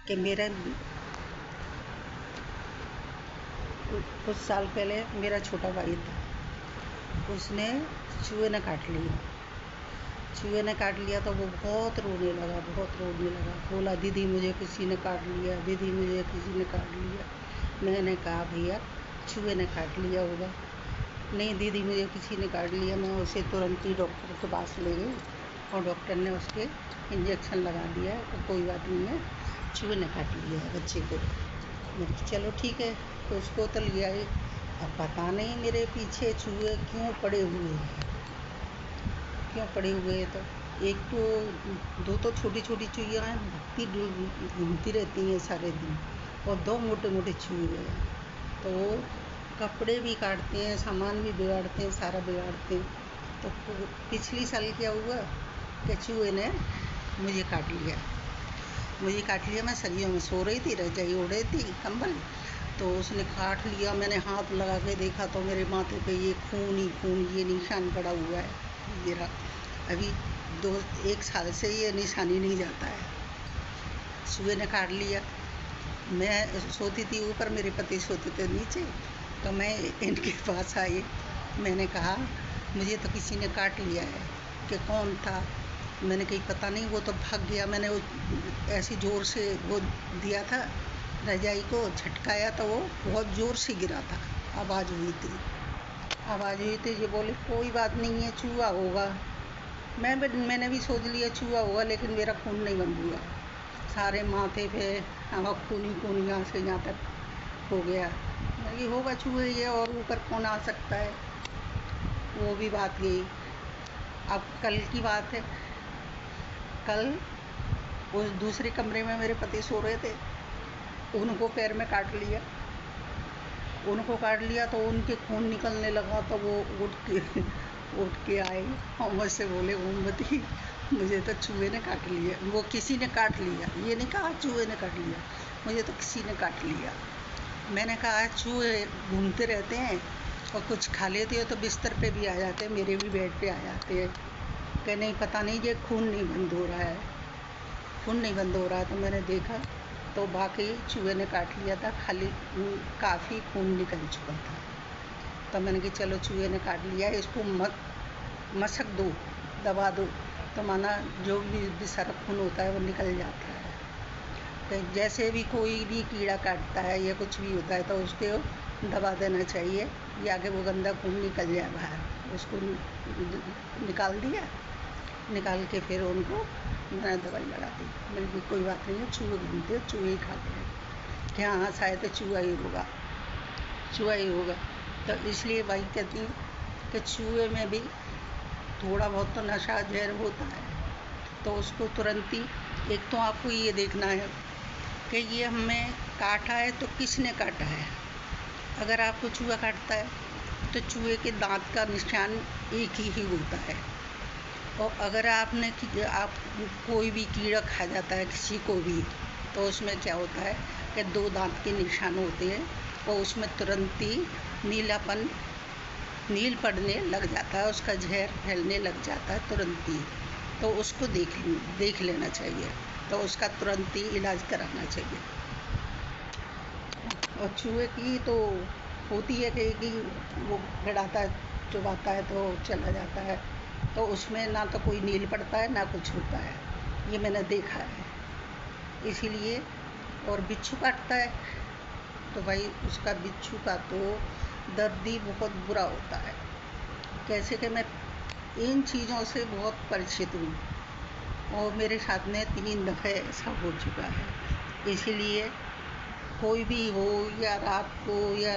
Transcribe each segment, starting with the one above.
कि मेरा कुछ साल पहले मेरा छोटा भाई था, उसने चूहे ने काट लिया। चूहे ने काट लिया तो वो बहुत रोने लगा। बोला दीदी मुझे किसी ने काट लिया, दीदी मुझे किसी ने काट लिया। मैंने कहा भैया चूहे ने काट लिया होगा। नहीं दीदी मुझे किसी ने काट लिया। मैं उसे तुरंत ही डॉक्टर के पास ले गई और डॉक्टर ने उसके इंजेक्शन लगा दिया तो कोई बात नहीं है, चूहे ने काट लिया है बच्चे को। मैं चलो ठीक है, तो उसको तो लिया ही। अब पता नहीं मेरे पीछे चूहे क्यों पड़े हुए हैं। तो एक तो दो तो छोटी छोटी चूहियाँ हैं, भक्ति घूमती रहती हैं सारे दिन, और दो मोटे मोटे चूहे हैं। तो वो कपड़े भी काटते हैं, सामान भी बिगाड़ते हैं, सारा बिगाड़ते हैं। तो पिछली साल क्या हुआ कि चूहे ने मुझे काट लिया। मैं सरियों में सो रही थी, रजाई ओढ़े थी कंबल, तो उसने काट लिया। मैंने हाथ लगा के देखा तो मेरे माथे पे ये खून ही खून, ये निशान पड़ा हुआ है। ये रहा, अभी 1 साल से ये निशान ही नहीं जाता है। चूहे ने काट लिया। मैं सोती थी ऊपर, मेरे पति सोते थे नीचे, तो मैं इनके पास आई। मैंने कहा मुझे तो किसी ने काट लिया है। कि कौन था? मैंने कही पता नहीं, वो तो भाग गया। मैंने वो ऐसी ज़ोर से वो दिया था, रजाई को झटकाया तो वो बहुत ज़ोर से गिरा था। आवाज़ हुई थी। ये बोले कोई बात नहीं है, चूहा होगा। मैंने भी सोच लिया चूहा होगा, लेकिन मेरा खून नहीं बंद हुआ। सारे माथे पे खून ही यहाँ से यहाँ तक हो गया। ये होगा चूहे, ये और ऊपर कौन आ सकता है। वो भी बात गई। अब कल की बात है, कल उस दूसरे कमरे में मेरे पति सो रहे थे, उनको पैर में काट लिया। तो उनके खून निकलने लगा, तो वो उठ के आए और मुझसे बोले मोमबत्ती मुझे तो चूहे ने काट लिया। वो किसी ने काट लिया, ये नहीं कहा चूहे ने काट लिया, मुझे तो किसी ने काट लिया। मैंने कहा चूहे घूमते रहते हैं और कुछ खा लेते हो तो बिस्तर पे भी आ जाते हैं, मेरे भी बेड पे आ जाते हैं। कि नहीं पता नहीं, ये खून नहीं बंद हो रहा है। तो मैंने देखा तो वाकई चूहे ने काट लिया था, खाली काफ़ी खून निकल चुका था। तो मैंने कहा चलो चूहे ने काट लिया है, इसको मसक दो, दबा दो, तो माना जो भी सारा खून होता है वो निकल जाता है। तो जैसे भी कोई भी कीड़ा काटता है या कुछ भी होता है तो उसको दबा देना चाहिए, या आगे वो गंदा खून निकल जाए बाहर। उसको निकाल दिया, निकाल के फिर उनको मैंने दवाई लगा दी। मेरे की कोई बात नहीं है, चूहे घूमते, चूहे ही खाते हैं। क्या हाँ शायद चूहा ही होगा। तो इसलिए भाई कहती हूँ कि चूहे में भी थोड़ा बहुत तो नशा जहर होता है, तो उसको तुरंत ही, एक तो आपको ये देखना है कि ये हमें काटा है तो किसने काटा है। अगर आपको चूहा काटता है तो चूहे के दांत का निशान एक ही होता है। और अगर आप कोई भी कीड़ा खा जाता है किसी को भी, तो उसमें क्या होता है कि 2 दांत के निशान होते हैं और उसमें तुरंत ही नील पड़ने लग जाता है, उसका जहर फैलने लग जाता है तुरंत ही। तो उसको देख लेना चाहिए, तो उसका तुरंत ही इलाज कराना चाहिए। और चूहे की तो होती है कि वो गड़ाता है, चुभाता है तो चला जाता है, तो उसमें ना तो कोई नील पड़ता है ना कुछ होता है, ये मैंने देखा है। इसीलिए और बिच्छू काटता है तो भाई उसका बिच्छू का तो दर्द ही बहुत बुरा होता है। कैसे कि मैं इन चीज़ों से बहुत परिचित हूँ और मेरे साथ में 3 दफ़े ऐसा हो चुका है। इसीलिए कोई भी हो, या रात को या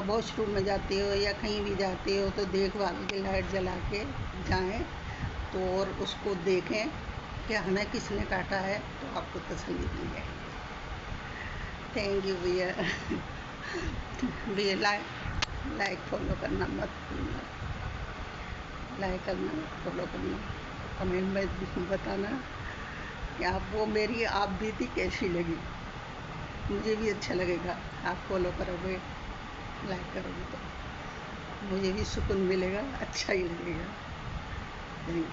वॉशरूम में जाते हो या कहीं भी जाते हो, तो देखभाल के लाइट जला के जाएं तो, और उसको देखें कि हमें किसने काटा है, तो आपको तसल्ली मिल जाएगी। थैंक यू भैया। लाइक फॉलो करना मत भूलना, लाइक करना, फॉलो करना, कमेंट में बताना कि आपको मेरी आप बीती कैसी लगी। मुझे भी अच्छा लगेगा, आप फॉलो करोगे, लाइक करोगे तो मुझे भी सुकून मिलेगा, अच्छा ही लगेगा। Thank you.